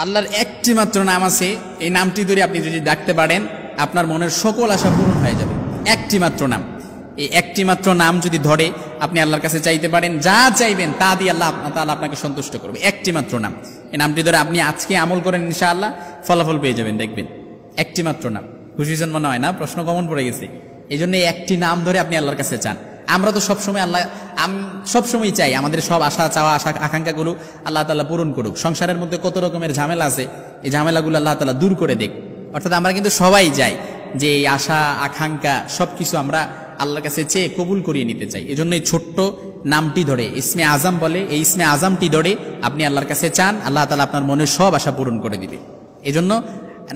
আল্লাহর একটি মাত্র নাম আছে, এই নামটি ধরে আপনি যদি ডাকতে পারেন আপনার মনের সকল আশা পূরণ হয়ে যাবে। একটি মাত্র নাম, এই একটি মাত্র নাম যদি ধরে আপনি আল্লাহর কাছে চাইতে পারেন, যা চাইবেন তা দিয়ে আল্লাহ তাআলা আপনাকে সন্তুষ্ট করবে। একটি মাত্র নাম, এই নামটি ধরে আপনি আজকে আমল করেন, ইনশাআল্লাহ ফলাফল পেয়ে যাবেন, দেখবেন। একটি মাত্র নাম, খুশি হয়েছেন মনে হয় না? প্রশ্ন কমন পড়ে গেছে। এই জন্য একটি নাম ধরে আপনি আল্লাহর কাছে চান। আমরা তো সবসময় সবসময় চাই আমাদের সব আশা চাওয়া আকাঙ্ক্ষাগুলো আল্লাহ তাআলা পূরণ করুক। সংসারের মধ্যে কত রকমের ঝামেলা আছে, এই ঝামেলাগুলো আল্লাহ তাআলা দূর করে দেখ। অর্থাৎ আমরা কিন্তু সবাই চাই যে এই আশা আকাঙ্ক্ষা সবকিছু আমরা আল্লাহর কাছে চেয়ে কবুল করিয়ে নিতে চাই। এই জন্য এই ছোট্ট নামটি ধরে, ইসমে আজম বলে, এই ইসমে আজমটি ধরে আপনি আল্লাহর কাছে চান, আল্লাহ তাআলা আপনার মনের সব আশা পূরণ করে দিবে। এই জন্য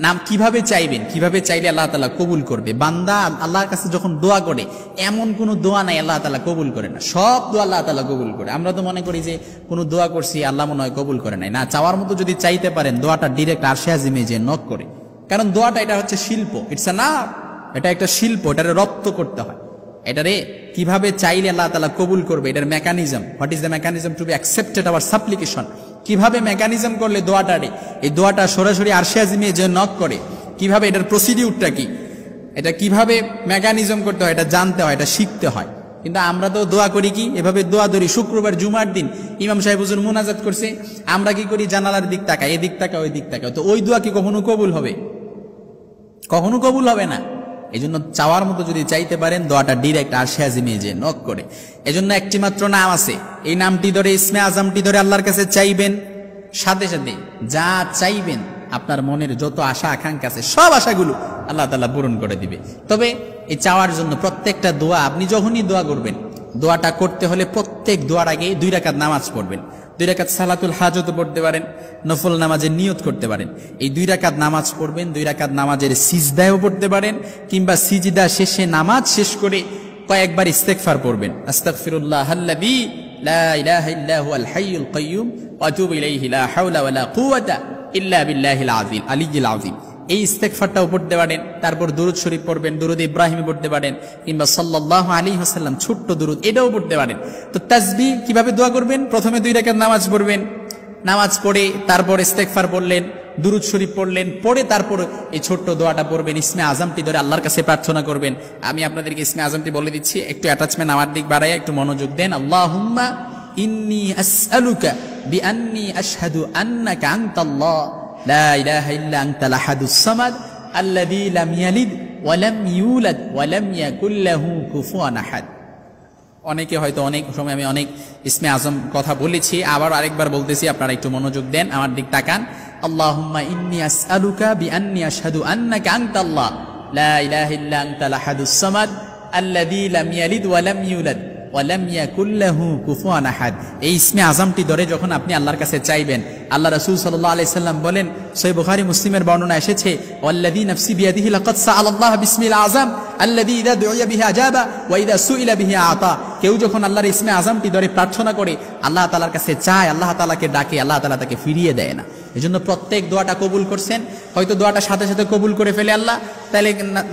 নাম কিভাবে চাইবেন, কিভাবে চাইলে আল্লাহ তাআলা কবুল করবে। বান্দা আল্লাহর কাছে যখন দোয়া করে, এমন কোনো দোয়া নাই আল্লাহ তাআলা কবুল করে না, সব দোয়া আল্লাহ তাআলা কবুল করে। আমরা তো মনে করি যে কোনো দোয়া করছি আল্লাহ মনে হয় কবুল করে নাই। না, চাওয়ার মতো যদি চাইতে পারেন দোয়াটা ডিরেক্ট আরশে আজিমে যে নক করে, কারণ দোয়াটা এটা হচ্ছে শিল্প, ইটস না, এটা একটা শিল্প, এটারে রপ্ত করতে হয়। এটারে কিভাবে চাইলে আল্লাহ তাআলা কবুল করবে, এটার mechanism, what is the mechanism two be accepted hour সাপ্লিকেশন, কিভাবে মেকানিজম করলে দোয়াটারে, এই দোয়াটা সরাসরি আরশে আজিমে যে নক করে, কিভাবে এটার প্রসিডিউরটা কি, এটা কিভাবে মেকানিজম করতে হয়, এটা জানতে হয়, এটা শিখতে হয়। কিন্তু আমরা তো দোয়া করি কি, এভাবে দোয়া ধরি। শুক্রবার জুমার দিন ইমাম সাহেব হুজুর মুনাজাত করছে, আমরা কি করি, জানালার দিক তাকাই, এদিক তাকাই, ওই দিক তাকাই। তো ওই দোয়া কি কখনো কবুল হবে? কখনো কবুল হবে না। এই জন্য চাওয়ার মতো যদি চাইতে পারেন দোয়াটা ডিরেক্ট আরশে আজিমে যে নক করে। এই জন্য একটি মাত্র নাম আছে, এই নামটি ধরে, ইসমে আজমটি ধরে আল্লাহর কাছে চাইবেন, সাথে সাথে যা চাইবেন আপনার মনের যত আশা আকাঙ্ক্ষা আছে সব আশাগুলো আল্লাহ তাআলা পূরণ করে দিবে। তবে এই চাওয়ার জন্য প্রত্যেকটা দোয়া, আপনি যখনই দোয়া করবেন, দোয়াটা করতে হলে প্রত্যেক দোয়ার আগে 2 রাকাত নামাজ পড়বেন। 2 রাকাত সালাতুল হাজত পড়তে পারেন, নফল নামাজের নিয়ত করতে পারেন। এই 2 রাকাত নামাজ পড়বেন, 2 রাকাত নামাজের সিজদায়ও পড়তে পারেন, কিংবা সিজদা শেষে নামাজ শেষ করে কয়েকবার ইস্তেগফার পড়বেন। আস্তাগফিরুল্লাহাল্লাযী লা ইলাহা ইল্লা হুয়াল হাইয়ুল কাইয়্যুম ওয়া আতুবু ইলাইহি লা হাওলা ওয়া লা কুওয়াতা ইল্লা বিল্লাহিল আলিয়্যিল আযীম। এই ইস্তেগফারটাও পড়তে পারেন। তারপর দুরূদ শরীফ পড়বেন, দুরূদ ইব্রাহিম পড়তে পারেন, কিংবা সাল্লাল্লাহু আলাইহি ওয়াসাল্লাম ছোট্ট দুরূদ, এটাও পড়তে পারেন। তো তাসবিহ কিভাবে দোয়া করবেন, প্রথমে 2 রাকাত নামাজ পড়বেন, নামাজ পড়ে তারপর ইস্তেগফার পড়লেন, দুরূদ শরীফ পড়লেন, পড়ে তারপর এই ছোট্ট দোয়াটা পড়বেন, ইসমে আজমটি ধরে আল্লাহর কাছে প্রার্থনা করবেন। আমি আপনাদেরকে ইসমে আজমটি বলে দিচ্ছি, একটু অ্যাটাচমেন্ট আমার দিক বাড়াইয়া একটু মনোযোগ দেন। আল্লাহুম্মা ইন্নী আসআলুকা বিআন্নী আশহাদু আন্নাকা আনতাল্লাহ লা ইলাহা ইল্লা আনতাল আহাদুস সামাদ আল্লাযী লাম ইয়ালিদ ওয়া লাম ইউলাদ ওয়া লাম ইয়াকুল লাহু কুফুয়ান আহাদ। অনেকে হয়তো অনেক সময় আমি অনেক ইসমে আজম কথা বলেছি, আবার আরেকবার বলতেছি, আপনারা একটু মনোযোগ দেন, আমার দিক তাকান। আল্লাহুম্মা ইন্নী আসআলুকা বিআন্নী আশহাদু আন্নাকা আনতাল্লাহ লা ইলাহা ইল্লা আনতাল আহাদুস সামাদ আল্লাযী লাম ইয়ালিদ ওয়া লাম ইউলাদ ওয়া লাম ইয়াকুল লাহু কুফুয়ান আহাদ। এই ইসমে আজমটি ধরে যখন আপনি আল্লাহর কাছে চাইবেন, আল্লাহ রাসূল সাল্লাল্লাহু আলাইহি সাল্লাম বলেন, সহিহ বুখারী মুসলিমের বর্ণনা এসেছে, ওয়াল্লাযী নাফসি বিয়াদিহি লাকাদ সাআলাল্লাহ বিসমিল আযম আল্লাযী ইযা দুইয়া বিহি আজাবা ওয়া ইযা সুইলা বিহি আতা। কেউ যখন আল্লাহর ইসমে আজমটি ধরে প্রার্থনা করে, আল্লাহ তাআলার কাছে চায়, আল্লাহ তাআলাকে ডাকে, আল্লাহ তাআলা তাকে ফিরিয়ে দেয় না। এজন্য প্রত্যেক দোয়াটা কবুল করছেন, হয়তো দোয়াটা সাথে সাথে কবুল করে ফেলে আল্লাহ, তাহলে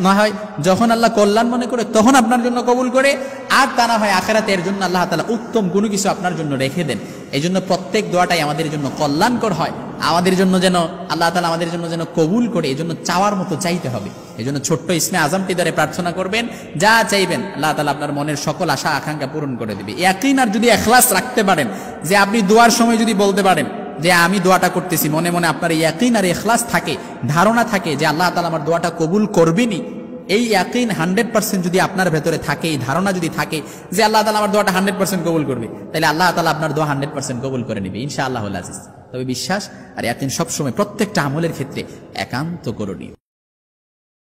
না হয় যখন আল্লাহ কল্যাণ মনে করে তখন আপনার জন্য কবুল করে, আর তা না হয় আখিরাতে এর জন্য আল্লাহ তাআলা উত্তম কোনো কিছু আপনার জন্য রেখে দেন। এই জন্য প্রত্যেক দোয়াটাই আমাদের জন্য কল্যাণকর হয়, আমাদের জন্য যেন আল্লাহ তাআলা আমাদের জন্য যেন কবুল করে, এই জন্য চাওয়ার মতো চাইতে হবে। এই জন্য ছোট্ট ইসমে আজমটি ধরে প্রার্থনা করবেন, যা চাইবেন আল্লাহ তাআলা আপনার মনের সকল আশা আকাঙ্ক্ষা পূরণ করে দেবে। ইয়াকিন আর যদি ইখলাস রাখতে পারেন, যে আপনি দোয়ার সময় যদি বলতে পারেন যে আমি দোয়াটা করতেছি, মনে মনে আপনার ইয়াকিন আর ইখলাস থাকে, ধারণা থাকে যে আল্লাহ তাআলা আমার দোয়াটা কবুল করবেনই, এই ইয়াকিন 100% যদি আপনার ভেতরে থাকে, এই ধারণা যদি থাকে যে আল্লাহ তাআলা আমার দোয়াটা 100% কবুল করবে, তাহলে আল্লাহ তাআলা আপনার দোয়া 100% কবুল করে নেবে ইনশাআল্লাহুল আজিজ। তবে বিশ্বাস আর ইয়াকিন সবসময় প্রত্যেকটা আমলের ক্ষেত্রে একান্ত করণীয়।